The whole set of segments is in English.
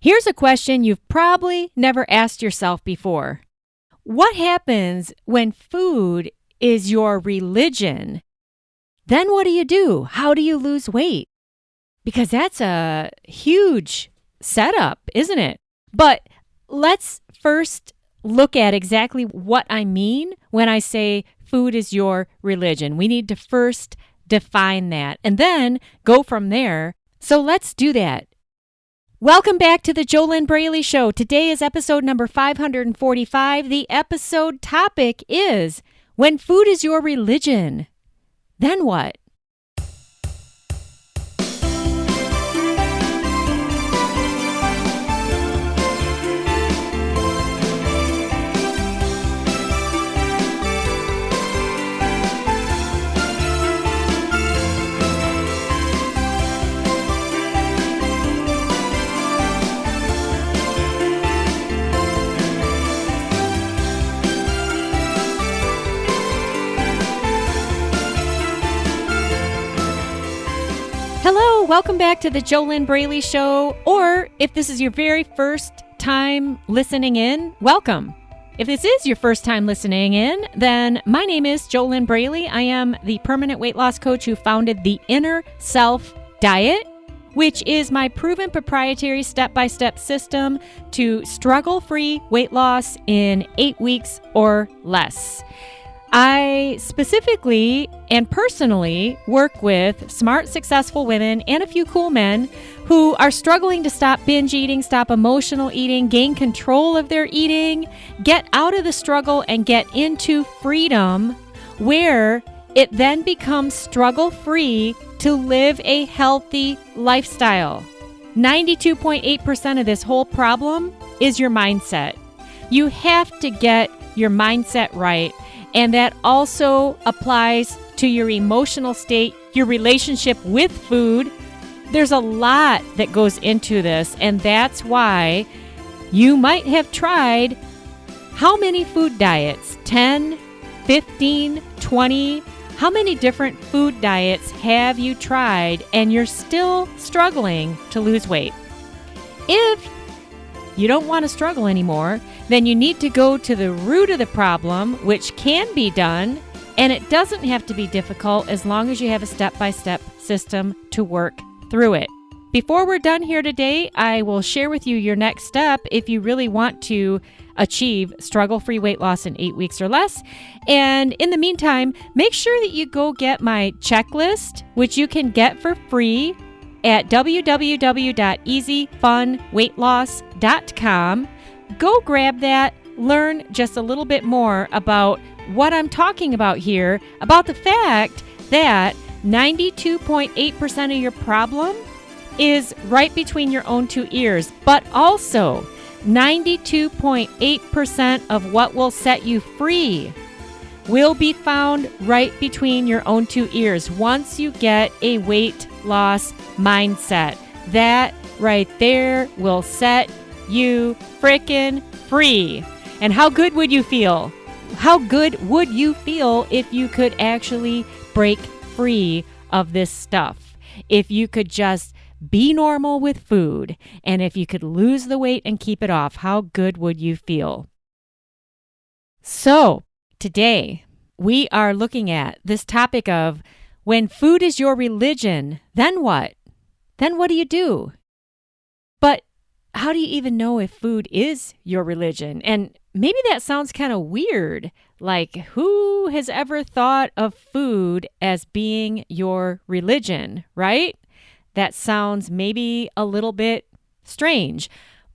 Here's a question you've probably never asked yourself before. What happens when food is your religion? Then what do? How do you lose weight? Because that's a huge setup, isn't it? But let's first look at exactly what I mean when I say food is your religion. We need to first define that and then go from there. So let's do that. Welcome back to the JoLynn Braley Show. Today is episode number 545. The episode topic is, when food is your religion, then what? Hello, welcome back to the JoLynn Braley Show, or if this is your very first time listening in, welcome. If this is your first time listening in, then my name is JoLynn Braley. I am the permanent weight loss coach who founded the Inner Self Diet, which is my proven proprietary step-by-step system to struggle-free weight loss in 8 weeks or less. I specifically and personally work with smart, successful women and a few cool men who are struggling to stop binge eating, stop emotional eating, gain control of their eating, get out of the struggle and get into freedom, where it then becomes struggle-free to live a healthy lifestyle. 92.8% of this whole problem is your mindset. You have to get your mindset right. And that also applies to your emotional state, your relationship with food. There's a lot that goes into this, and that's why you might have tried how many food diets? 10, 15, 20? How many different food diets have you tried and you're still struggling to lose weight? If you don't want to struggle anymore, then you need to go to the root of the problem, which can be done, and it doesn't have to be difficult as long as you have a step-by-step system to work through it. Before we're done here today, I will share with you your next step if you really want to achieve struggle-free weight loss in 8 weeks or less. And in the meantime, make sure that you go get my checklist, which you can get for free at www.easyfunweightloss.com. Go grab that, learn just a little bit more about what I'm talking about here, about the fact that 92.8% of your problem is right between your own two ears, but also 92.8% of what will set you free will be found right between your own two ears once you get a weight loss mindset. That right there will set you frickin' free. And how good would you feel? How good would you feel if you could actually break free of this stuff? If you could just be normal with food, and if you could lose the weight and keep it off, how good would you feel? So, today we are looking at this topic of, when food is your religion, then what? Then what do? But how do you even know if food is your religion? And maybe that sounds kind of weird. Like, who has ever thought of food as being your religion, right? That sounds maybe a little bit strange.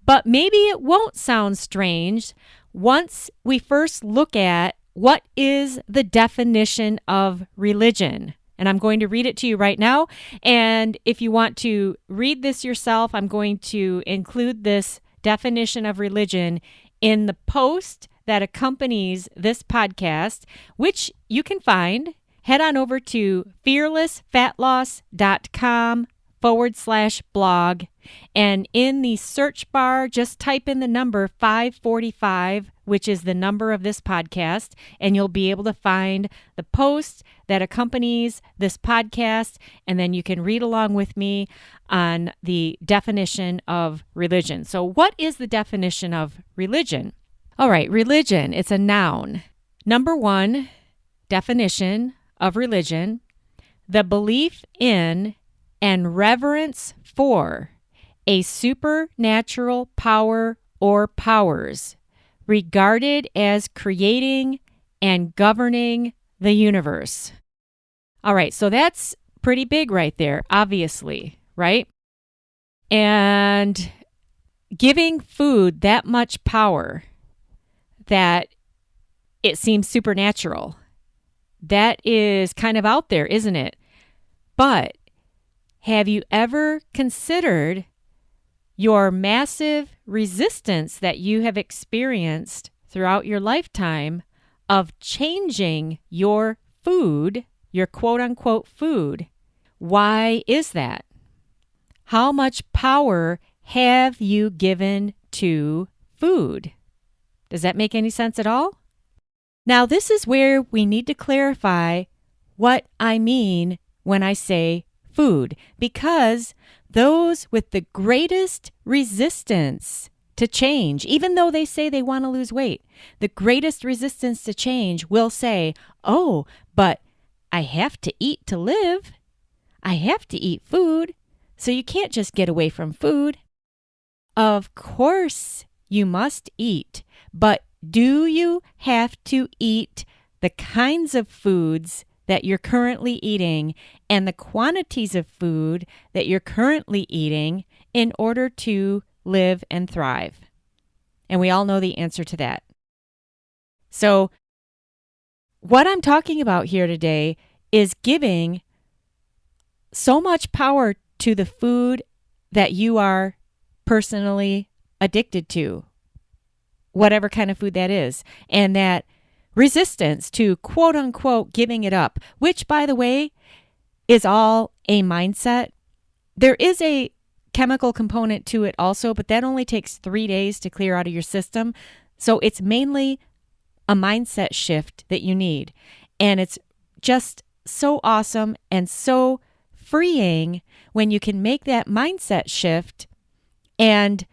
But maybe it won't sound strange once we first look at what is the definition of religion. And I'm going to read it to you right now. And if you want to read this yourself, I'm going to include this definition of religion in the post that accompanies this podcast, which you can find. Head on over to fearlessfatloss.com/blog. And in the search bar, just type in the number 545, which is the number of this podcast, and you'll be able to find the post that accompanies this podcast, and then you can read along with me on the definition of religion. So what is the definition of religion? All right, religion, it's a noun. Number one definition of religion: the belief in and reverence for a supernatural power or powers regarded as creating and governing the universe. All right, so that's pretty big right there, obviously, right? And giving food that much power that it seems supernatural, that is kind of out there, isn't it? But have you ever considered your massive resistance that you have experienced throughout your lifetime of changing your food, your quote-unquote food? Why is that? How much power have you given to food? Does that make any sense at all? Now, this is where we need to clarify what I mean when I say food, because those with the greatest resistance to change, even though they say they want to lose weight, the greatest resistance to change will say, oh, but I have to eat to live. I have to eat food. So you can't just get away from food. Of course you must eat, but do you have to eat the kinds of foods that you're currently eating and the quantities of food that you're currently eating in order to live and thrive? And we all know the answer to that. So what I'm talking about here today is giving so much power to the food that you are personally addicted to, whatever kind of food that is, and that resistance to quote unquote giving it up, which, by the way, is all a mindset. There is a chemical component to it also, but that only takes 3 days to clear out of your system. So it's mainly a mindset shift that you need. And it's just so awesome and so freeing when you can make that mindset shift, and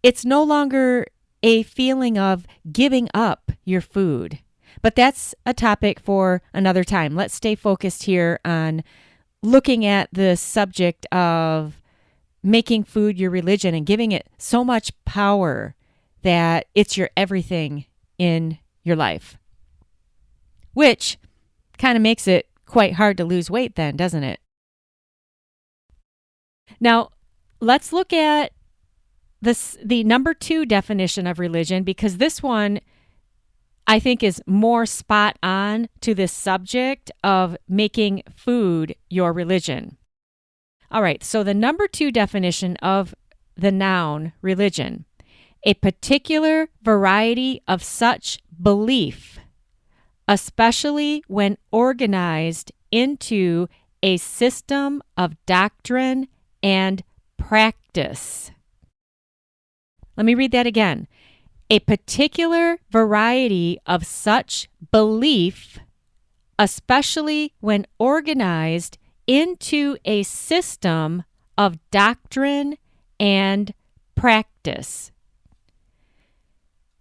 it's no longer a feeling of giving up your food. But that's a topic for another time. Let's stay focused here on looking at the subject of making food your religion and giving it so much power that it's your everything in your life. Which kind of makes it quite hard to lose weight then, doesn't it? Now, let's look at the number 2 definition of religion, because this one I think is more spot on to this subject of making food your religion. All right, so the number 2 definition of the noun religion: a particular variety of such belief, especially when organized into a system of doctrine and practice. Let me read that again. A particular variety of such belief, especially when organized into a system of doctrine and practice.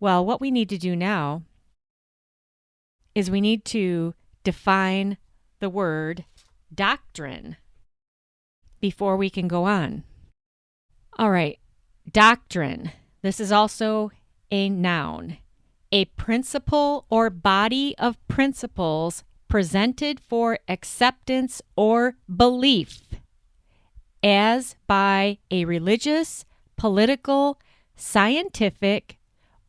Well, what we need to do now is we need to define the word doctrine before we can go on. All right, doctrine. This is also a noun, a principle or body of principles presented for acceptance or belief as by a religious, political, scientific,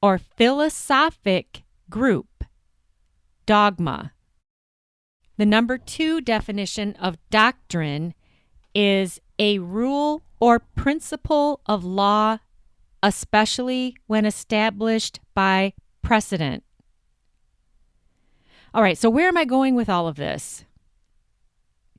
or philosophic group. Dogma. The number 2 definition of doctrine is a rule or principle of law, especially when established by precedent. All right, so where am I going with all of this?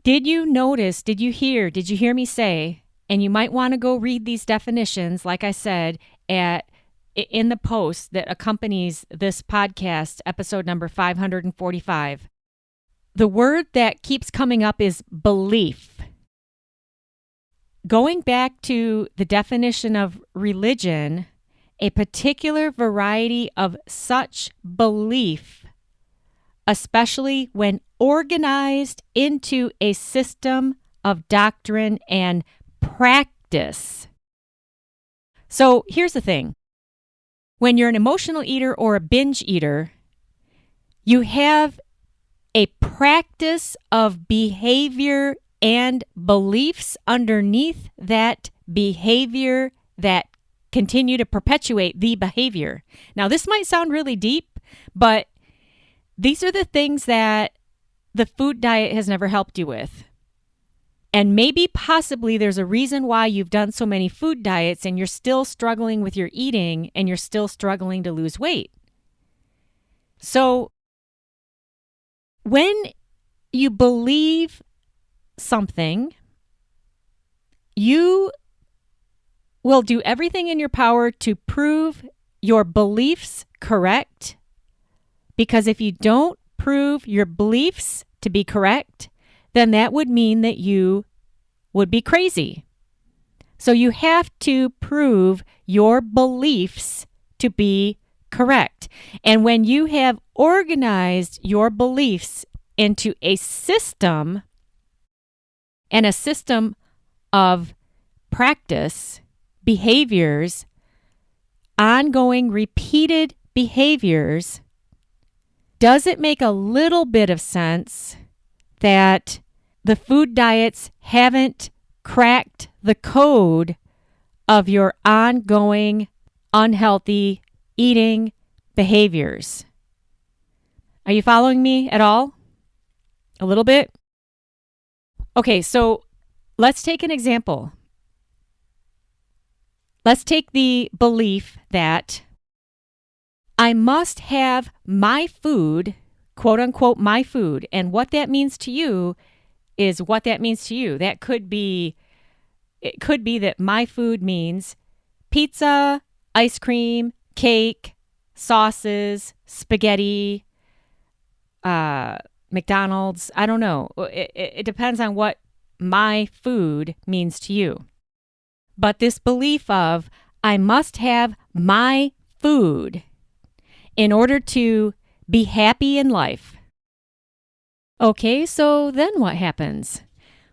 Did you notice, did you hear me say, and you might want to go read these definitions, like I said, in the post that accompanies this podcast, episode number 545. the word that keeps coming up is belief. Going back to the definition of religion, a particular variety of such belief, especially when organized into a system of doctrine and practice. So here's the thing. When you're an emotional eater or a binge eater, you have a practice of behavior and beliefs underneath that behavior that continue to perpetuate the behavior. Now, this might sound really deep, but these are the things that the food diet has never helped you with. And maybe possibly there's a reason why you've done so many food diets and you're still struggling with your eating and you're still struggling to lose weight. So when you believe something, you will do everything in your power to prove your beliefs correct. Because if you don't prove your beliefs to be correct, then that would mean that you would be crazy. So you have to prove your beliefs to be correct. And when you have organized your beliefs into a system and a system of practice, behaviors, ongoing repeated behaviors, does it make a little bit of sense that the food diets haven't cracked the code of your ongoing unhealthy eating behaviors? Are you following me at all? A little bit? Okay, so let's take an example. Let's take the belief that I must have my food, quote unquote, my food. And what that means to you is what that means to you. It could be that my food means pizza, ice cream, cake, sauces, spaghetti, McDonald's. I don't know. It depends on what my food means to you. But this belief of I must have my food in order to be happy in life. Okay, so then what happens?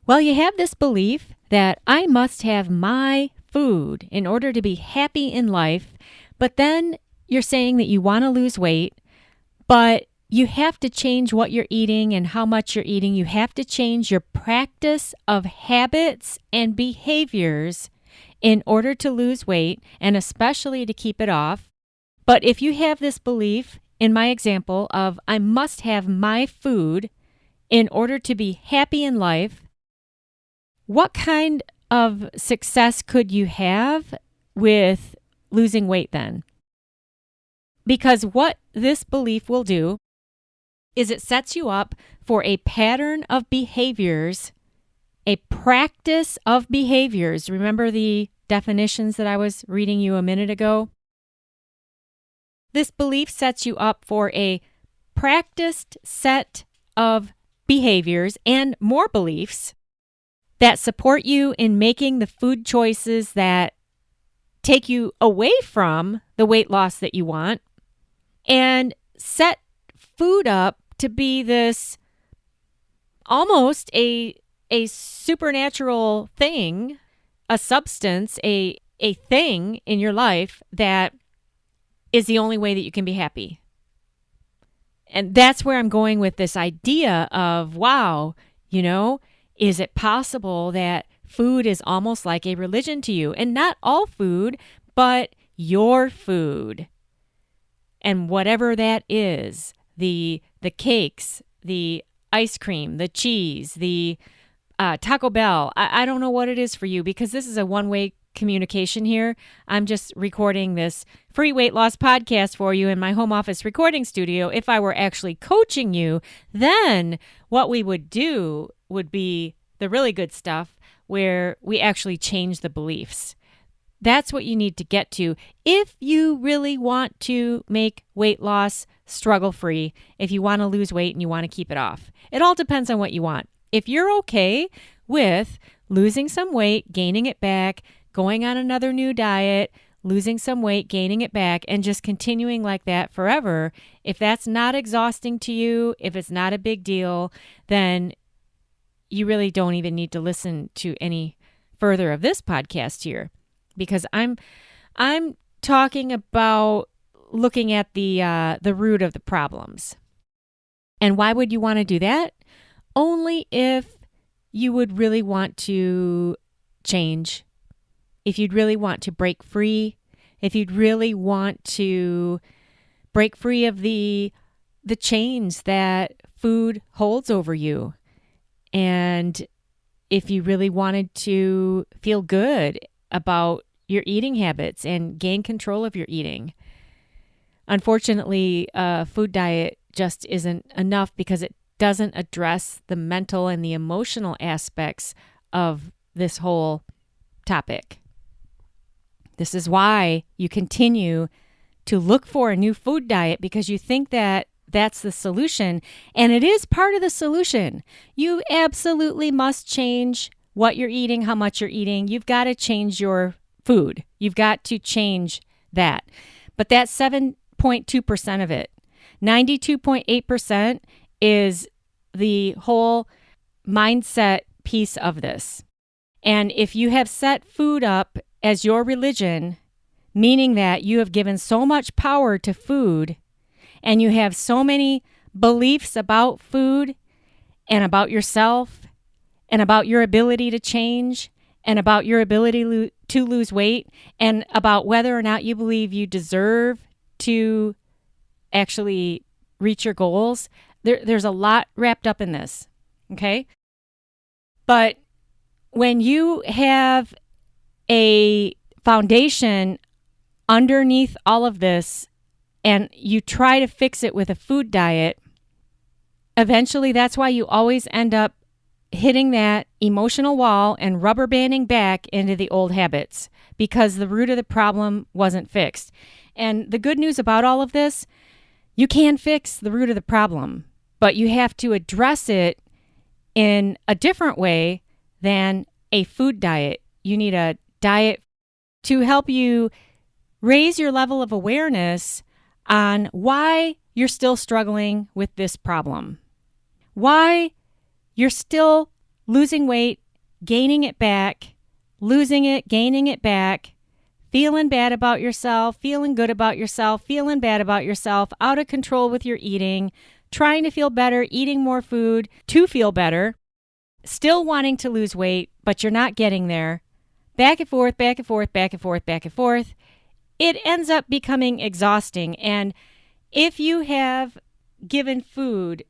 Well, you have this belief that I must have my food in order to be happy in life, but then you're saying that you want to lose weight, but you have to change what you're eating and how much you're eating. You have to change your practice of habits and behaviors in order to lose weight and especially to keep it off. But if you have this belief, in my example of I must have my food in order to be happy in life, what kind of success could you have with losing weight then? Because what this belief will do is it sets you up for a pattern of behaviors, a practice of behaviors. Remember the definitions that I was reading you a minute ago? This belief sets you up for a practiced set of behaviors and more beliefs that support you in making the food choices that take you away from the weight loss that you want and set food up to be this almost a supernatural thing, a substance, a thing in your life that is the only way that you can be happy. And that's where I'm going with this idea of, wow, is it possible that food is almost like a religion to you? And not all food, but your food. And whatever that is, the cakes, the ice cream, the cheese, the Taco Bell. I don't know what it is for you because this is a one-way communication here. I'm just recording this free weight loss podcast for you in my home office recording studio. If I were actually coaching you, then what we would do would be the really good stuff where we actually change the beliefs. That's what you need to get to if you really want to make weight loss struggle-free, if you want to lose weight and you want to keep it off. It all depends on what you want. If you're okay with losing some weight, gaining it back, going on another new diet, losing some weight, gaining it back, and just continuing like that forever, if that's not exhausting to you, if it's not a big deal, then you really don't even need to listen to any further of this podcast here, because I'm talking about looking at the root of the problems. And why would you want to do that? Only if you would really want to change, if you'd really want to break free, if you'd really want to break free of the chains that food holds over you. And if you really wanted to feel good about your eating habits and gain control of your eating. Unfortunately, a food diet just isn't enough because it doesn't address the mental and the emotional aspects of this whole topic. This is why you continue to look for a new food diet, because you think that that's the solution, and it is part of the solution. You absolutely must change what you're eating, how much you're eating. You've got to change your food. You've got to change that. But that's 7.2% of it. 92.8% is the whole mindset piece of this. And if you have set food up as your religion, meaning that you have given so much power to food and you have so many beliefs about food and about yourself and about your ability to change and about your ability to lose weight and about whether or not you believe you deserve to actually reach your goals, there's a lot wrapped up in this, okay? But when you have a foundation underneath all of this and you try to fix it with a food diet, eventually that's why you always end up hitting that emotional wall and rubber banding back into the old habits because the root of the problem wasn't fixed. And the good news about all of this, you can fix the root of the problem, but you have to address it in a different way than a food diet. You need a diet to help you raise your level of awareness on why you're still struggling with this problem, why you're still losing weight, gaining it back, losing it, gaining it back, feeling bad about yourself, feeling good about yourself, feeling bad about yourself, out of control with your eating, trying to feel better, eating more food to feel better, still wanting to lose weight, but you're not getting there. Back and forth, back and forth, back and forth, back and forth. It ends up becoming exhausting. And if you have given food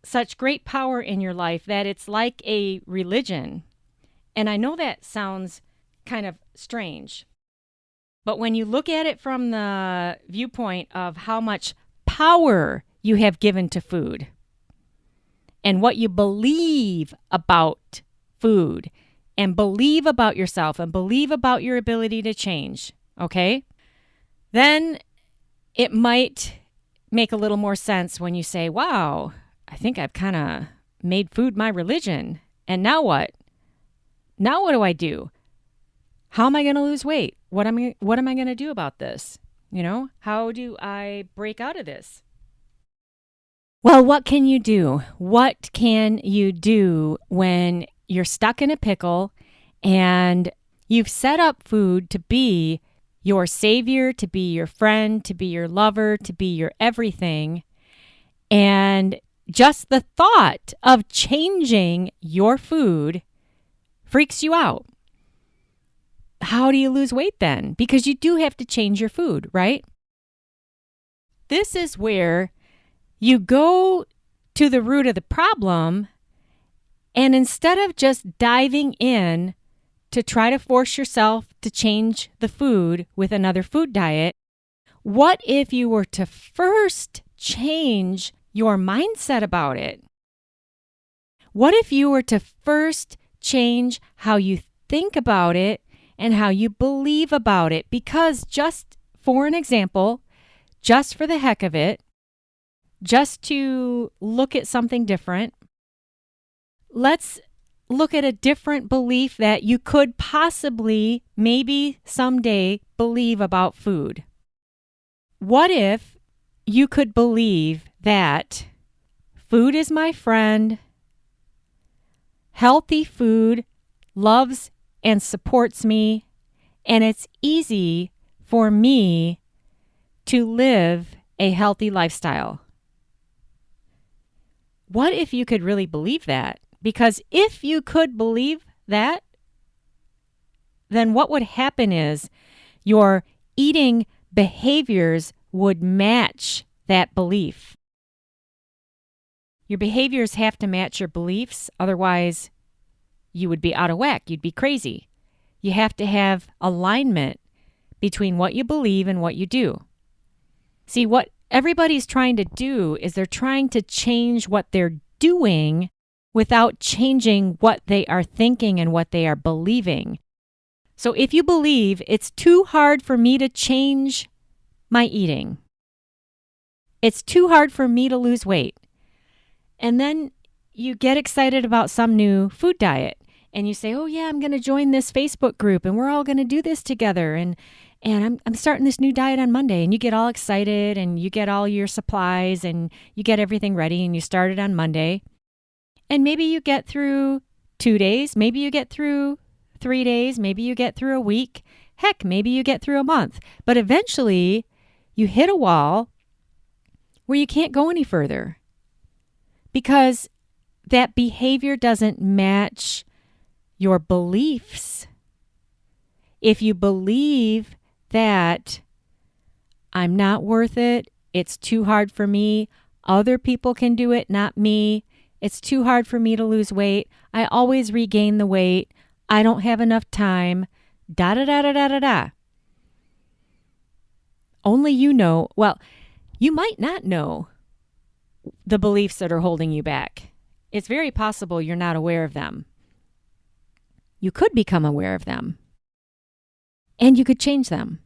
such great power in your life that it's like a religion, and I know that sounds kind of strange, but when you look at it from the viewpoint of how much power you have given to food and what you believe about food and believe about yourself and believe about your ability to change, okay? Then it might make a little more sense when you say, wow, I think I've kind of made food my religion. And now what? Now what do I do? How am I going to lose weight? What am I going to do about this? You know, how do I break out of this? Well, what can you do? What can you do when you're stuck in a pickle and you've set up food to be your savior, to be your friend, to be your lover, to be your everything, and just the thought of changing your food freaks you out? How do you lose weight then? Because you do have to change your food, right? This is where you go to the root of the problem, and instead of just diving in to try to force yourself to change the food with another food diet, what if you were to first change your mindset about it? What if you were to first change how you think about it and how you believe about it. Because just for an example, just for the heck of it, just to look at something different, let's look at a different belief that you could possibly, maybe someday, believe about food. What if you could believe that food is my friend, healthy food loves and supports me, and it's easy for me to live a healthy lifestyle? What if you could really believe that? Because if you could believe that, then what would happen is your eating behaviors would match that belief. Your behaviors have to match your beliefs, otherwise you would be out of whack, you'd be crazy. You have to have alignment between what you believe and what you do. See, what everybody's trying to do is they're trying to change what they're doing without changing what they are thinking and what they are believing. So if you believe it's too hard for me to change my eating, it's too hard for me to lose weight, and then you get excited about some new food diet and you say, oh yeah, I'm going to join this Facebook group and we're all going to do this together, and I'm starting this new diet on Monday, and you get all excited and you get all your supplies and you get everything ready and you start it on Monday. And maybe you get through 2 days, maybe you get through 3 days, maybe you get through a week, heck, maybe you get through a month. But eventually you hit a wall where you can't go any further because that behavior doesn't match your beliefs. If you believe that I'm not worth it, it's too hard for me, other people can do it, not me, it's too hard for me to lose weight, I always regain the weight, I don't have enough time, da-da-da-da-da-da-da. Only you know, well, you might not know the beliefs that are holding you back. It's very possible you're not aware of them. You could become aware of them, and you could change them.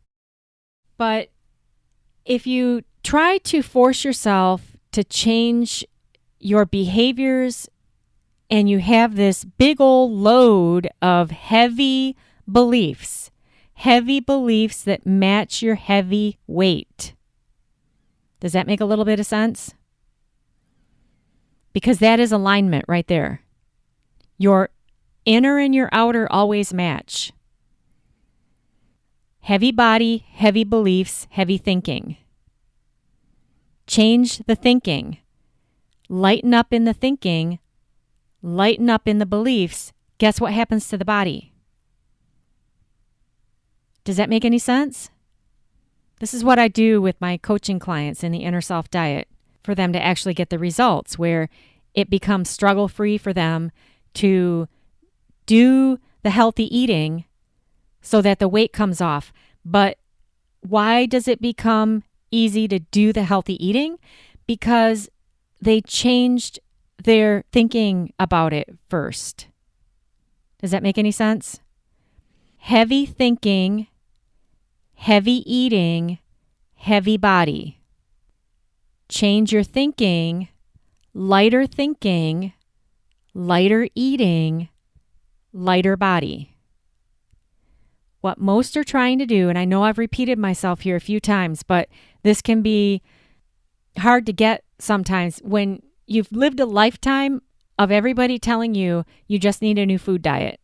But if you try to force yourself to change your behaviors and you have this big old load of heavy beliefs that match your heavy weight, does that make a little bit of sense? Because that is alignment right there. Your inner and your outer always match. Heavy body, heavy beliefs, heavy thinking. Change the thinking. Lighten up in the thinking. Lighten up in the beliefs. Guess what happens to the body? Does that make any sense? This is what I do with my coaching clients in the Inner Self Diet for them to actually get the results where it becomes struggle-free for them to do the healthy eating so that the weight comes off. But why does it become easy to do the healthy eating? Because they changed their thinking about it first. Does that make any sense? Heavy thinking, heavy eating, heavy body. Change your thinking, lighter eating, lighter body. What most are trying to do, and I know I've repeated myself here a few times, but this can be hard to get sometimes when you've lived a lifetime of everybody telling you you just need a new food diet.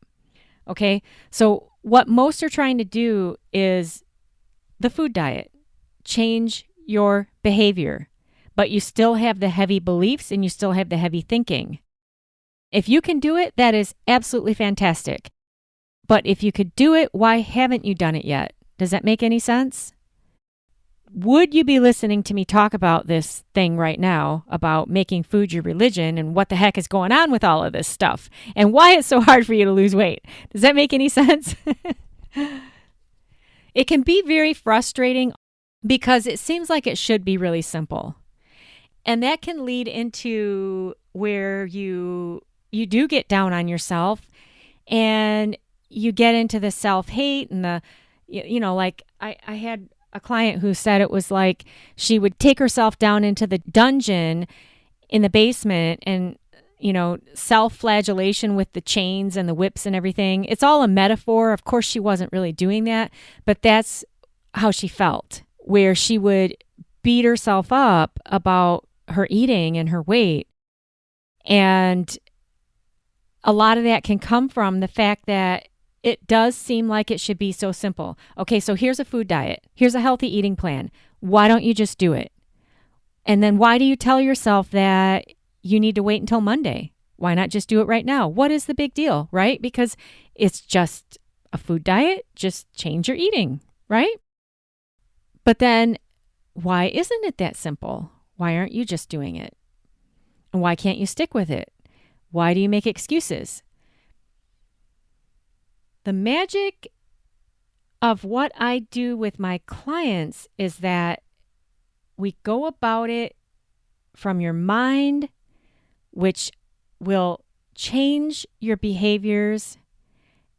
Okay? So what most are trying to do is the food diet. Change your behavior, but you still have the heavy beliefs and you still have the heavy thinking. If you can do it, that is absolutely fantastic. But if you could do it, why haven't you done it yet? Does that make any sense? Would you be listening to me talk about this thing right now about making food your religion and what the heck is going on with all of this stuff and why it's so hard for you to lose weight? Does that make any sense? It can be very frustrating because it seems like it should be really simple. And that can lead into where you do get down on yourself and you get into the self-hate and like I had a client who said it was like she would take herself down into the dungeon in the basement and, self-flagellation with the chains and the whips and everything. It's all a metaphor. Of course, she wasn't really doing that, but that's how she felt, where she would beat herself up about her eating and her weight. And a lot of that can come from the fact that it does seem like it should be so simple. Okay, so here's a food diet. Here's a healthy eating plan. Why don't you just do it? And then why do you tell yourself that you need to wait until Monday? Why not just do it right now? What is the big deal, right? Because it's just a food diet. Just change your eating, right? But then why isn't it that simple? Why aren't you just doing it? And why can't you stick with it? Why do you make excuses? The magic of what I do with my clients is that we go about it from your mind, which will change your behaviors,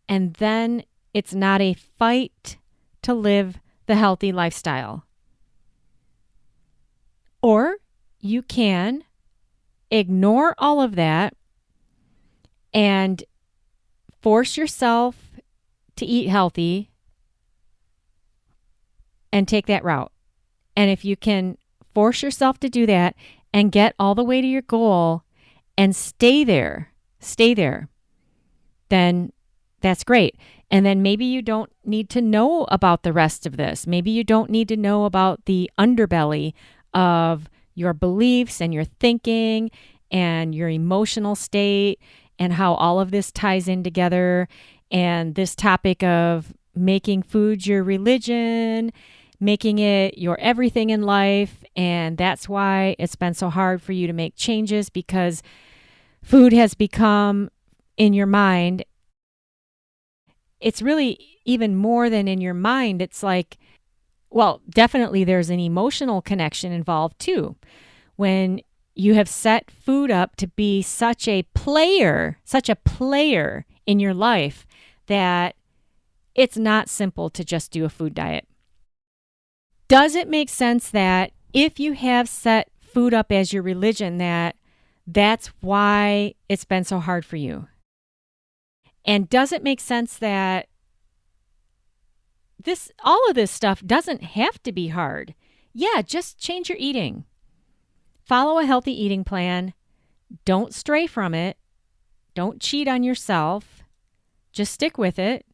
and then it's not a fight to live the healthy lifestyle. Or you can ignore all of that and force yourself to eat healthy and take that route. And if you can force yourself to do that and get all the way to your goal and stay there, then that's great. And then maybe you don't need to know about the rest of this. Maybe you don't need to know about the underbelly of your beliefs and your thinking and your emotional state and how all of this ties in together. And this topic of making food your religion, making it your everything in life. And that's why it's been so hard for you to make changes, because food has become in your mind. It's really even more than in your mind. It's like, well, definitely there's an emotional connection involved too. When you have set food up to be such a player in your life that it's not simple to just do a food diet. Does it make sense that if you have set food up as your religion, that's why it's been so hard for you? And does it make sense that all of this stuff doesn't have to be hard? Yeah, just change your eating. Follow a healthy eating plan. Don't stray from it. Don't cheat on yourself. Just stick with it.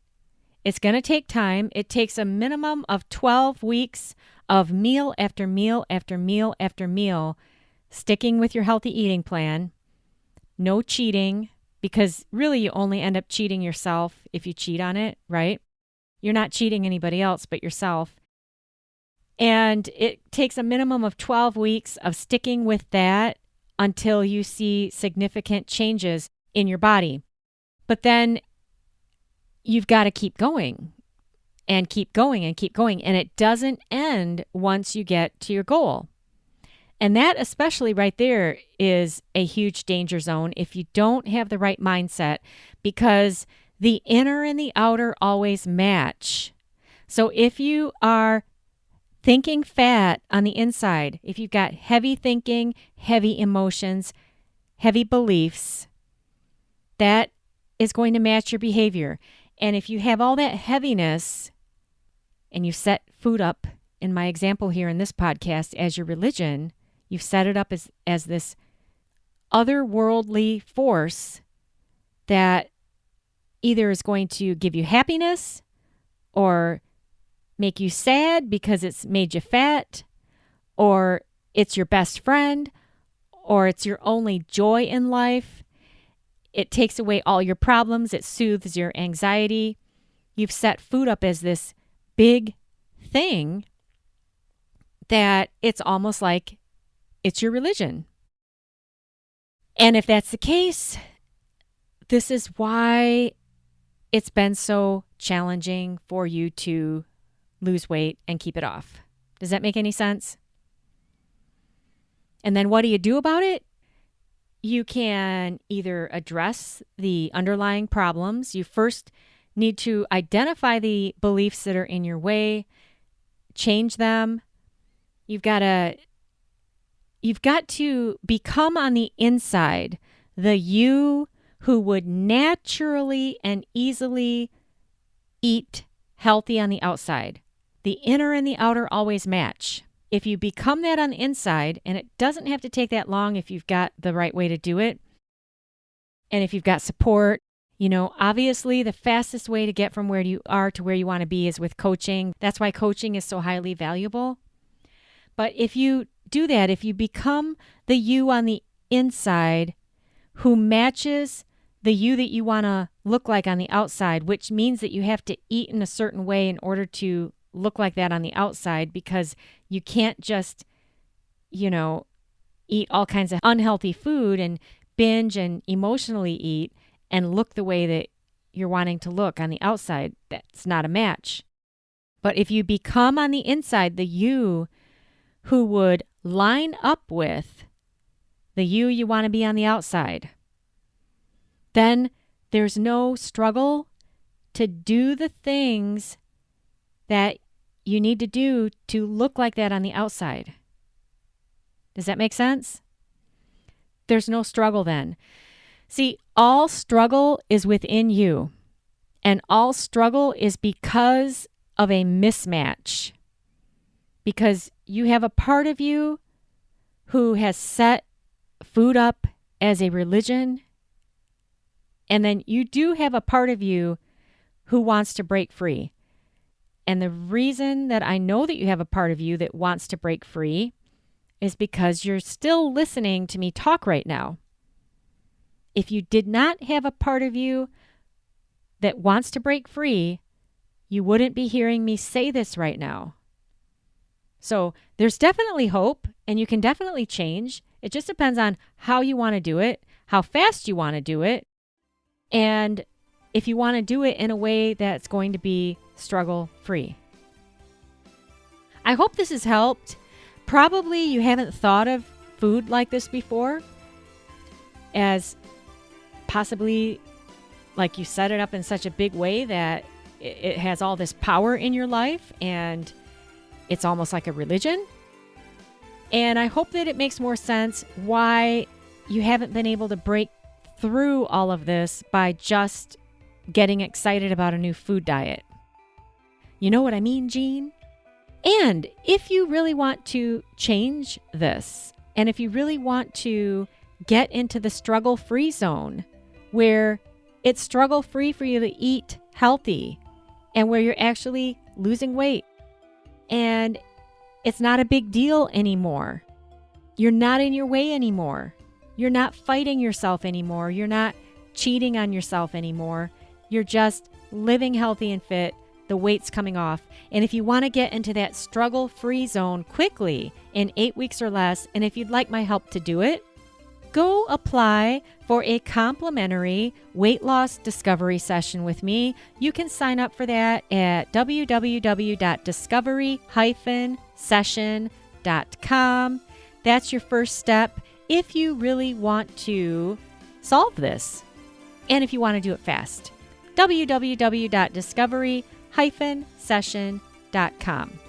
It's going to take time. It takes a minimum of 12 weeks of meal after meal after meal after meal, sticking with your healthy eating plan. No cheating, because really you only end up cheating yourself if you cheat on it, right? You're not cheating anybody else but yourself. And it takes a minimum of 12 weeks of sticking with that until you see significant changes in your body. But then you've got to keep going and keep going and keep going. And it doesn't end once you get to your goal. And that especially right there is a huge danger zone if you don't have the right mindset, because the inner and the outer always match. So if you are thinking fat on the inside, if you've got heavy thinking, heavy emotions, heavy beliefs, that is going to match your behavior. And if you have all that heaviness and you set food up, in my example here in this podcast, as your religion, you've set it up as this otherworldly force that either is going to give you happiness or make you sad because it's made you fat, or it's your best friend, or it's your only joy in life. It takes away all your problems. It soothes your anxiety. You've set food up as this big thing that it's almost like it's your religion. And if that's the case, this is why it's been so challenging for you to lose weight and keep it off. Does that make any sense? And then what do you do about it? You can either address the underlying problems. You first need to identify the beliefs that are in your way, change them. You've got to become on the inside the you who would naturally and easily eat healthy on the outside. The inner and the outer always match. If you become that on the inside, and it doesn't have to take that long if you've got the right way to do it, and if you've got support, obviously the fastest way to get from where you are to where you want to be is with coaching. That's why coaching is so highly valuable. But if you do that, if you become the you on the inside who matches the you that you want to look like on the outside, which means that you have to eat in a certain way in order to look like that on the outside, because you can't just, eat all kinds of unhealthy food and binge and emotionally eat and look the way that you're wanting to look on the outside. That's not a match. But if you become on the inside the you who would line up with the you want to be on the outside, then there's no struggle to do the things that you need to do to look like that on the outside. Does that make sense? There's no struggle then. See, all struggle is within you, and all struggle is because of a mismatch. Because you have a part of you who has set food up as a religion, and then you do have a part of you who wants to break free. And the reason that I know that you have a part of you that wants to break free is because you're still listening to me talk right now. If you did not have a part of you that wants to break free, you wouldn't be hearing me say this right now. So there's definitely hope, and you can definitely change. It just depends on how you want to do it, how fast you want to do it, and if you want to do it in a way that's going to be struggle-free. I hope this has helped. Probably you haven't thought of food like this before, as possibly like you set it up in such a big way that it has all this power in your life and it's almost like a religion. And I hope that it makes more sense why you haven't been able to break through all of this by just getting excited about a new food diet. You know what I mean, Jean? And if you really want to change this, and if you really want to get into the struggle-free zone, where it's struggle-free for you to eat healthy, and where you're actually losing weight, and it's not a big deal anymore. You're not in your way anymore. You're not fighting yourself anymore. You're not cheating on yourself anymore. You're just living healthy and fit. The weight's coming off. And if you want to get into that struggle-free zone quickly in 8 weeks or less, and if you'd like my help to do it, go apply for a complimentary weight loss discovery session with me. You can sign up for that at www.discovery-session.com. That's your first step if you really want to solve this and if you want to do it fast. www.discovery-session.com.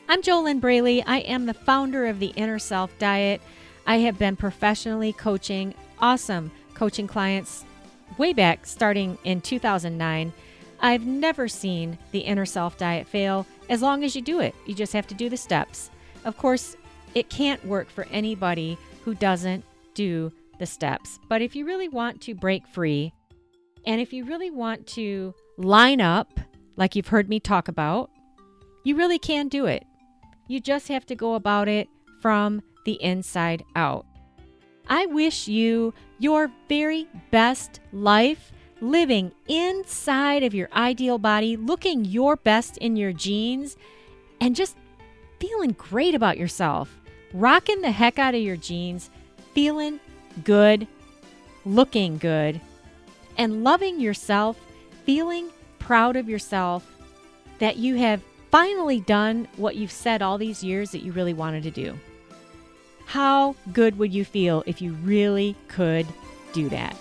I'm JoLynn Braley. I am the founder of the Inner Self Diet. I have been professionally coaching awesome coaching clients way back starting in 2009. I've never seen the Inner Self Diet fail as long as you do it. You just have to do the steps. Of course, it can't work for anybody who doesn't do the steps. But if you really want to break free, and if you really want to line up, like you've heard me talk about, you really can do it. You just have to go about it from the inside out. I wish you your very best life, living inside of your ideal body, looking your best in your jeans, and just feeling great about yourself. Rocking the heck out of your jeans, feeling good, looking good, and loving yourself, feeling proud of yourself that you have finally done what you've said all these years that you really wanted to do. How good would you feel if you really could do that?